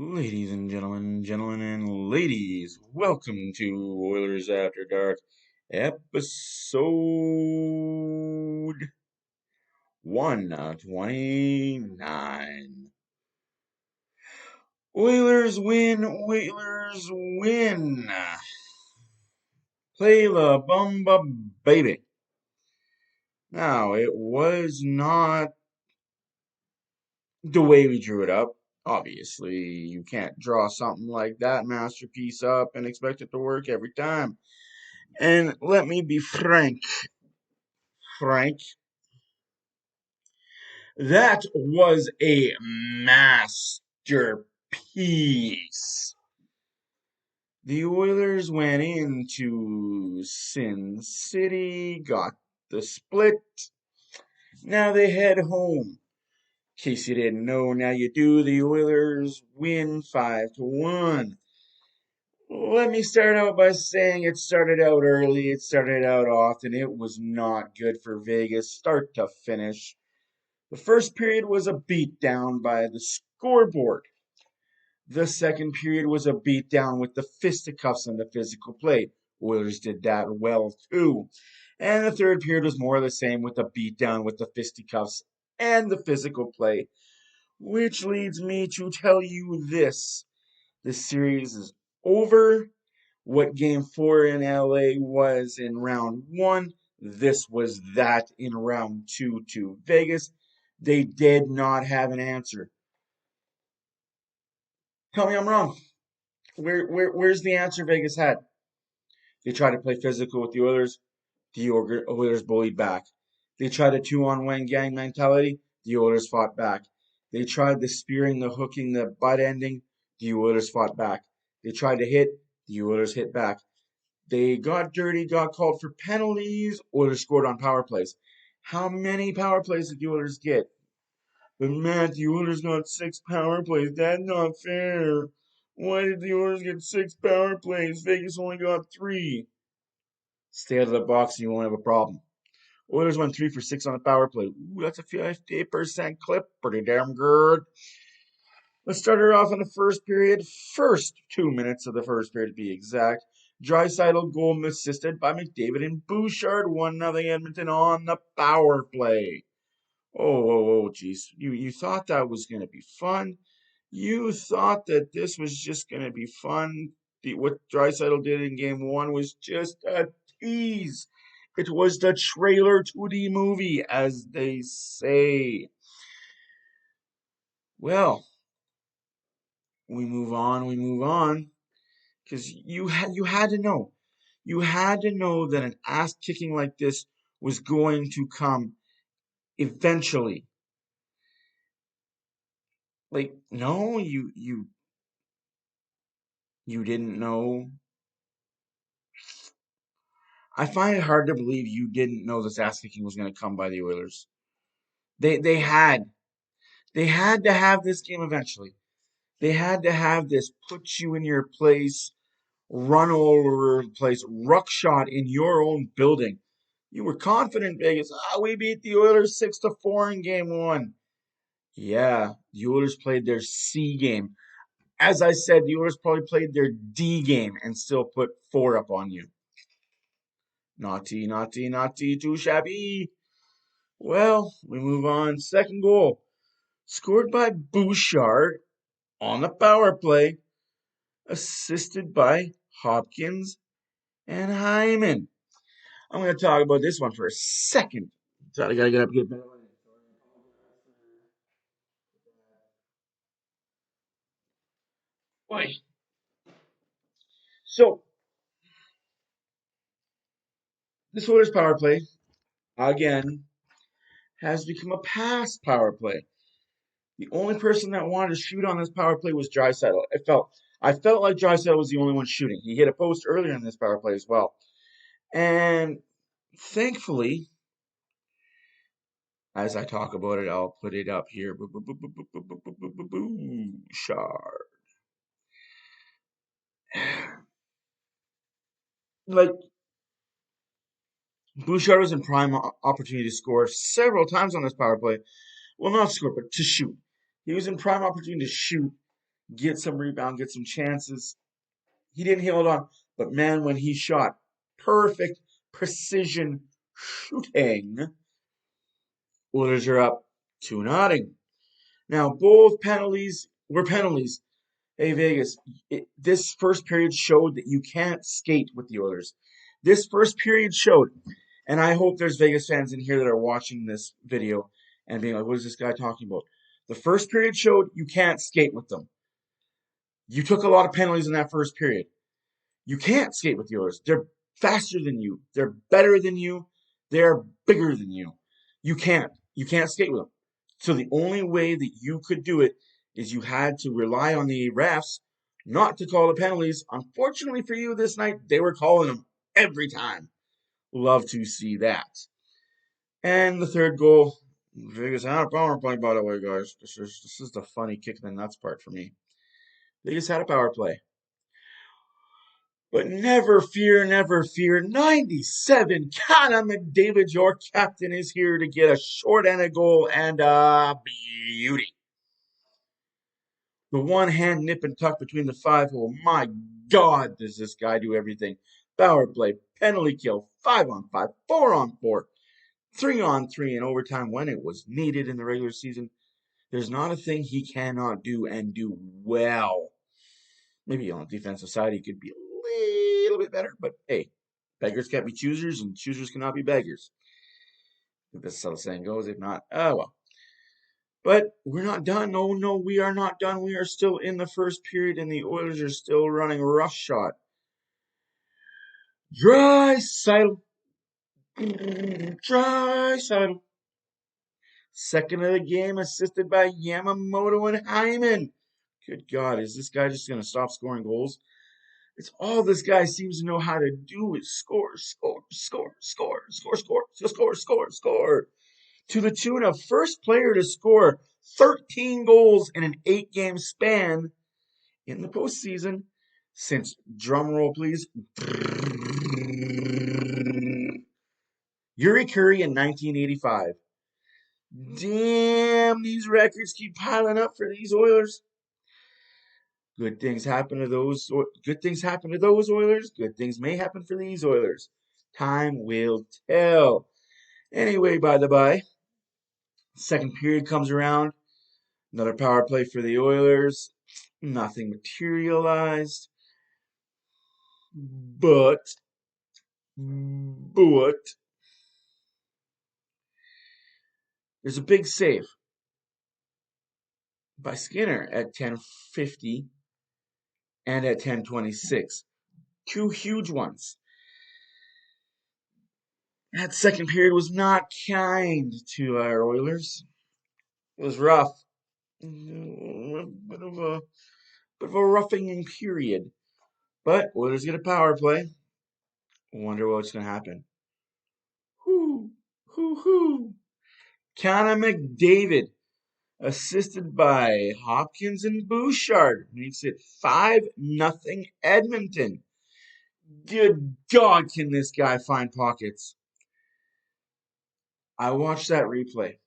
Ladies and gentlemen and ladies, welcome to Oilers After Dark, episode 129. Oilers win, Oilers win. Play La Bamba, baby. Now, it was not the way we drew it up. Obviously, you can't draw something like that masterpiece up and expect it to work every time. And let me be frank, that was a masterpiece. The Oilers went into Sin City, got the split. Now they head home. In case you didn't know, now you do. The Oilers win 5-1. Let me start out by saying it started out early, it started out often. It was not good for Vegas, start to finish. The first period was a beatdown by the scoreboard. The second period was a beatdown with the fisticuffs and the physical play. Oilers did that well too. And the third period was more of the same with the beatdown with the fisticuffs and the physical play. Which leads me to tell you this. This series is over. What game 4 in LA was in round 1, this was that in round 2 to Vegas. They did not have an answer. Tell me I'm wrong. Where's the answer Vegas had? They tried to play physical with the Oilers. The Oilers bullied back. They tried a 2-on-1 gang mentality. The Oilers fought back. They tried the spearing, the hooking, the butt ending. The Oilers fought back. They tried to hit. The Oilers hit back. They got dirty, got called for penalties. Oilers scored on power plays. How many power plays did the Oilers get? But Matt, the Oilers got 6 power plays. That's not fair. Why did the Oilers get 6 power plays? Vegas only got 3. Stay out of the box and you won't have a problem. Oilers went 3 for 6 on the power play. Ooh, that's a 58% clip. Pretty damn good. Let's start her off in the first period. First 2 minutes of the first period to be exact. Draisaitl goal assisted by McDavid and Bouchard. 1-0 Edmonton on the power play. Oh, geez. You thought that was going to be fun. You thought that this was just going to be fun. What Draisaitl did in game 1 was just a tease. It was the trailer to the movie, as they say. Well, we move on. Because you had to know. You had to know that an ass kicking like this was going to come eventually. Like, no, you didn't know. I find it hard to believe you didn't know this ass kicking was going to come by the Oilers. They had to have this game eventually. They had to have this put you in your place, run all over the place, ruckshot in your own building. You were confident, Vegas. We beat the Oilers 6-4 in game 1. Yeah, the Oilers played their C game. As I said, the Oilers probably played their D game and still put 4 up on you. Naughty, too shabby. Well, we move on. Second goal, scored by Bouchard on the power play, assisted by Hopkins and Hyman. I'm going to talk about this one for a second. So I got to get up and get better. Boy. So, this Oilers power play, again, has become a pass power play. The only person that wanted to shoot on this power play was Draisaitl. I felt like Draisaitl was the only one shooting. He hit a post earlier in this power play as well. And thankfully, as I talk about it, I'll put it up here. Bouchard. Like, Bouchard was in prime opportunity to score several times on this power play. Well, not score, but to shoot. He was in prime opportunity to shoot. get some rebound, get some chances. He didn't hold on, but man, when he shot, perfect precision shooting. Oilers are up 2-0. Now, both penalties were penalties. Hey, Vegas, this first period showed that you can't skate with the Oilers. This first period showed, and I hope there's Vegas fans in here that are watching this video and being like, what is this guy talking about? The first period showed you can't skate with them. You took a lot of penalties in that first period. You can't skate with the Oilers. They're faster than you. They're better than you. They're bigger than you. You can't. You can't skate with them. So the only way that you could do it is you had to rely on the refs not to call the penalties. Unfortunately for you this night, they were calling them every time. Love to see that. And the third goal, Vegas had a power play, by the way, guys. This is the funny kick in the nuts part for me. Vegas had a power play. But never fear, 97, Connor McDavid, your captain, is here to get a short and a goal and a beauty. The one hand nip and tuck between the 5 hole. My God, does this guy do everything. Power play, penalty kill, 5-on-5, 4-on-4, 3-on-3 in overtime when it was needed in the regular season. There's not a thing he cannot do and do well. Maybe on the defensive side he could be a little bit better, but hey, beggars can't be choosers and choosers cannot be beggars. I think that's how the saying goes. If not, oh well. But we're not done. No, we are not done. We are still in the first period and the Oilers are still running roughshod. Draisaitl. Second of the game, assisted by Yamamoto and Hyman. Good God, is this guy just going to stop scoring goals? It's all this guy seems to know how to do is score. To the tune of first player to score 13 goals in an 8-game span in the postseason since, drumroll please, Yuri Curry in 1985. Damn, these records keep piling up for these Oilers. Good things happen to those. Good things happen to those Oilers. Good things may happen for these Oilers. Time will tell. Anyway, by the by, second period comes around. Another power play for the Oilers. Nothing materialized. But there's a big save by Skinner at 10:50 and at 10:26. Two huge ones. That second period was not kind to our Oilers. It was rough. A bit of a roughing period. But Oilers get a power play. Wonder what's going to happen. Hoo. Connor McDavid, assisted by Hopkins and Bouchard, makes it 5-0 Edmonton. Good God, can this guy find pockets? I watched that replay,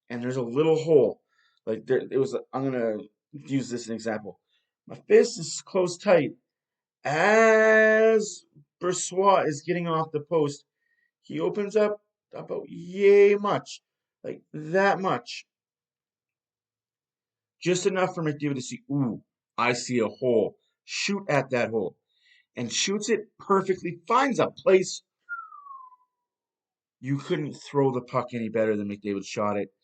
and there's a little hole. Like it was. I'm gonna use this as an example. My fist is closed tight as Brossoit is getting off the post. He opens up about yay much, like that much, just enough for McDavid to see. Ooh, I see a hole. Shoot at that hole, and shoots it perfectly. Finds a place. You couldn't throw the puck any better than McDavid shot it.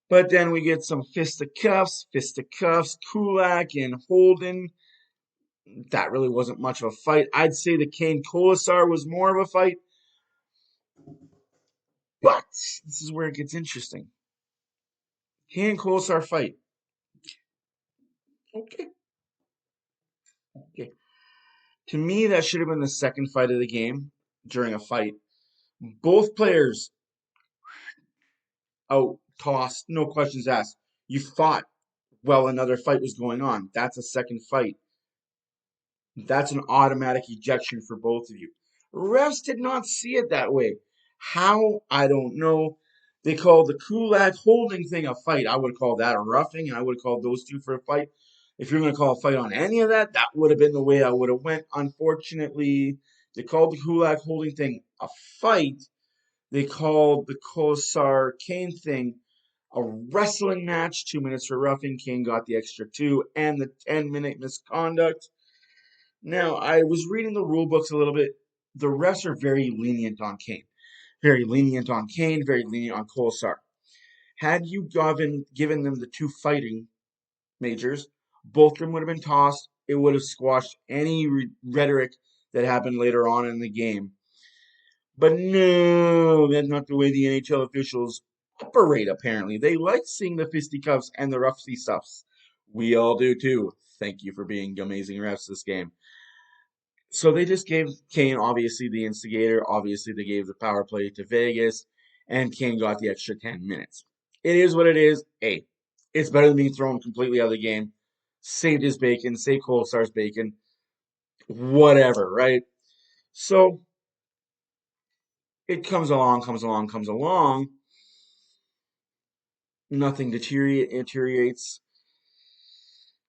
But then we get some fisticuffs, Kulak and Holden. That really wasn't much of a fight. I'd say the Kane Colasar was more of a fight. But this is where it gets interesting. Kane Colasar fight. Okay. To me, that should have been the second fight of the game during a fight. Both players out tossed, no questions asked. You fought while another fight was going on. That's a second fight. That's an automatic ejection for both of you. Refs did not see it that way. How? I don't know. They called the Kulak holding thing a fight. I would call that a roughing, and I would have called those two for a fight. If you're going to call a fight on any of that, that would have been the way I would have went. Unfortunately, they called the Kulak holding thing a fight. They called the Kosar Kane thing a wrestling match. 2 minutes for roughing. Kane got the extra 2 and the 10-minute misconduct. Now, I was reading the rule books a little bit. The refs are very lenient on Kane. Very lenient on Kane, very lenient on Kosar. Had you given them the 2 fighting majors, both of them would have been tossed. It would have squashed any rhetoric that happened later on in the game. But no, that's not the way the NHL officials operate, apparently. They like seeing the fisticuffs and the roughy stuffs. We all do too. Thank you for being amazing refs this game. So they just gave Kane, obviously, the instigator. Obviously, they gave the power play to Vegas, and Kane got the extra 10 minutes. It is what it is. Hey, it's better than being thrown completely out of the game. Saved his bacon, saved Kolesar's bacon. Whatever, right? So it comes along. Nothing deteriorates.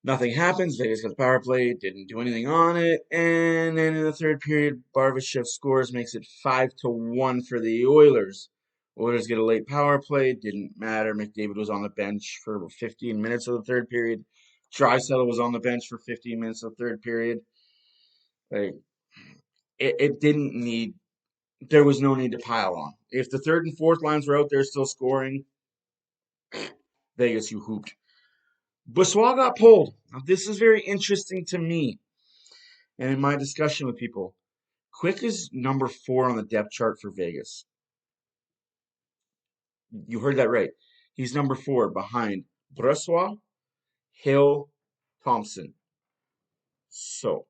Nothing happens. Vegas got the power play, didn't do anything on it. And then in the third period, Barbashev scores, makes it 5-1 for the Oilers. Oilers get a late power play, didn't matter. McDavid was on the bench for 15 minutes of the third period. Draisaitl was on the bench for 15 minutes of the third period. Like, it didn't need, there was no need to pile on. If the third and fourth lines were out there still scoring, Vegas, you hooped. Brossoit got pulled. Now, this is very interesting to me and in my discussion with people. Quick is number 4 on the depth chart for Vegas. You heard that right. He's number 4 behind Brossoit, Hill, Thompson. So,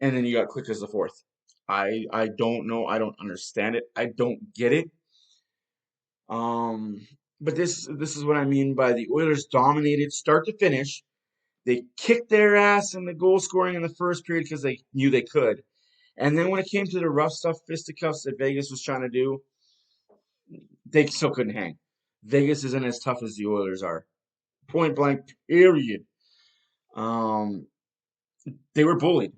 and then you got Quick as the 4th. I don't know. I don't understand it. I don't get it. But this is what I mean by the Oilers dominated start to finish. They kicked their ass in the goal scoring in the first period because they knew they could. And then when it came to the rough stuff, fisticuffs that Vegas was trying to do, they still couldn't hang. Vegas isn't as tough as the Oilers are. Point blank, period. Um, they were bullied.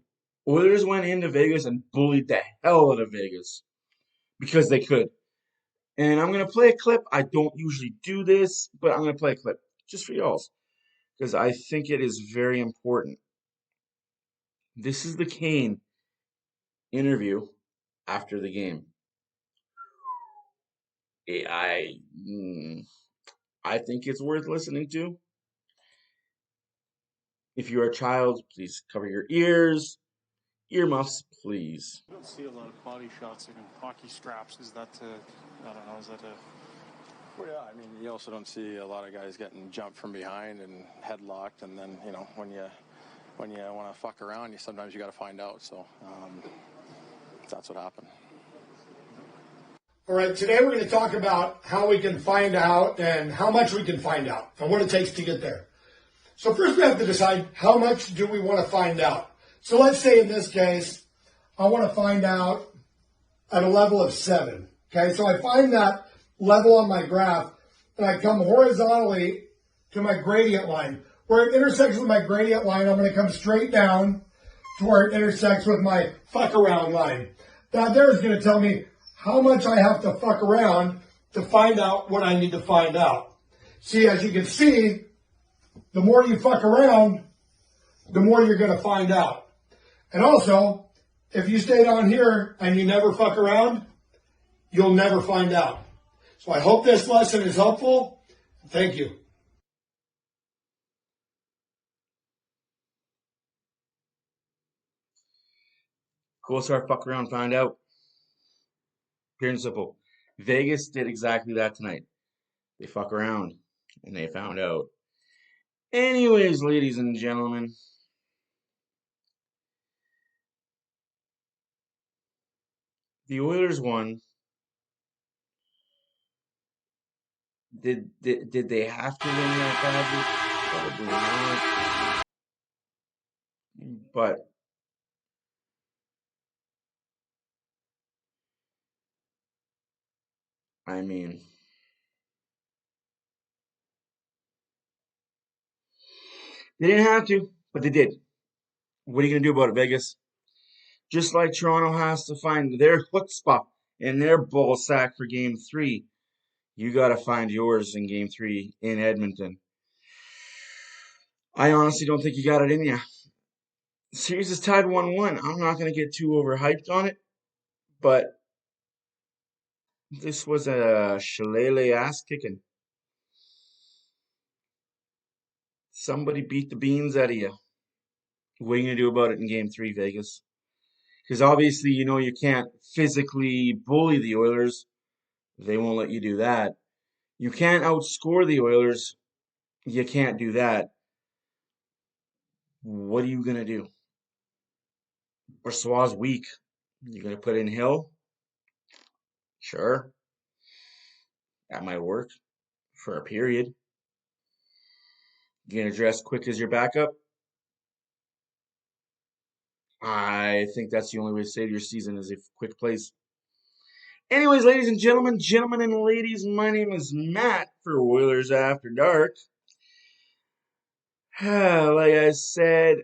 Oilers went into Vegas and bullied the hell out of Vegas because they could. And I'm going to play a clip. I don't usually do this, but I'm going to play a clip just for y'all because I think it is very important. This is the Kane interview after the game. I think it's worth listening to. If you're a child, please cover your ears. Earmuffs, please. I don't see a lot of body shots in hockey scraps. Is that I don't know, is that a... Well, yeah, I mean, you also don't see a lot of guys getting jumped from behind and headlocked, and then, you know, when you want to fuck around, sometimes you got to find out, so that's what happened. All right, today we're going to talk about how we can find out and how much we can find out and what it takes to get there. So first we have to decide how much do we want to find out. So let's say in this case, I want to find out at a level of 7. Okay, so I find that level on my graph and I come horizontally to my gradient line. Where it intersects with my gradient line, I'm going to come straight down to where it intersects with my fuck around line. That there is going to tell me how much I have to fuck around to find out what I need to find out. See, as you can see, the more you fuck around, the more you're going to find out. And also, if you stay down here and you never fuck around, you'll never find out. So I hope this lesson is helpful. Thank you. Cool, start fuck around, find out. Pure and simple. Vegas did exactly that tonight. They fuck around and they found out. Anyways, ladies and gentlemen, the Oilers won. Did they have to win that badly? Probably not. But I mean, They didn't have to, but they did. What are you going to do about it, Vegas? Just like Toronto has to find their chutzpah in their ball sack for Game 3, you got to find yours in Game 3 in Edmonton. I honestly don't think you got it in you. The series is tied 1-1. I'm not going to get too overhyped on it, but this was a shillelagh ass kicking. Somebody beat the beans out of you. What are you going to do about it in Game 3, Vegas? Because obviously, you know, you can't physically bully the Oilers. They won't let you do that. You can't outscore the Oilers. You can't do that. What are you going to do? Brossoit's weak. You're going to put in Hill? Sure. That might work for a period. You're going to dress quick as your backup? I think that's the only way to save your season is if quick plays. Anyways, ladies and gentlemen and ladies, my name is Matt for Oilers After Dark. Like I said,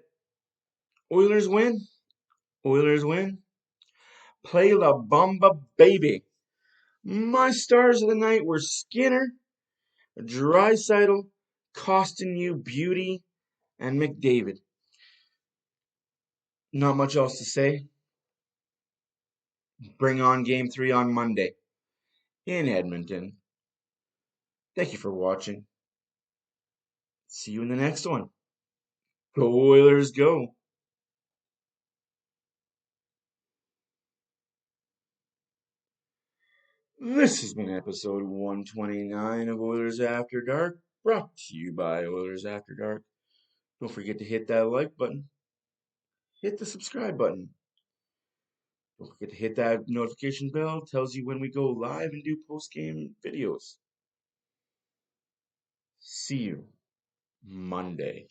Oilers win. Oilers win. Play La Bamba, baby. My stars of the night were Skinner, Draisaitl, Costin you Beauty, and McDavid. Not much else to say. Bring on Game 3 on Monday in Edmonton. Thank you for watching. See you in the next one. Go Oilers, go. This has been episode 129 of Oilers After Dark, brought to you by Oilers After Dark. Don't forget to hit that like button. Hit the subscribe button. Don't forget to hit that notification bell. Tells you when we go live and do post-game videos. See you Monday.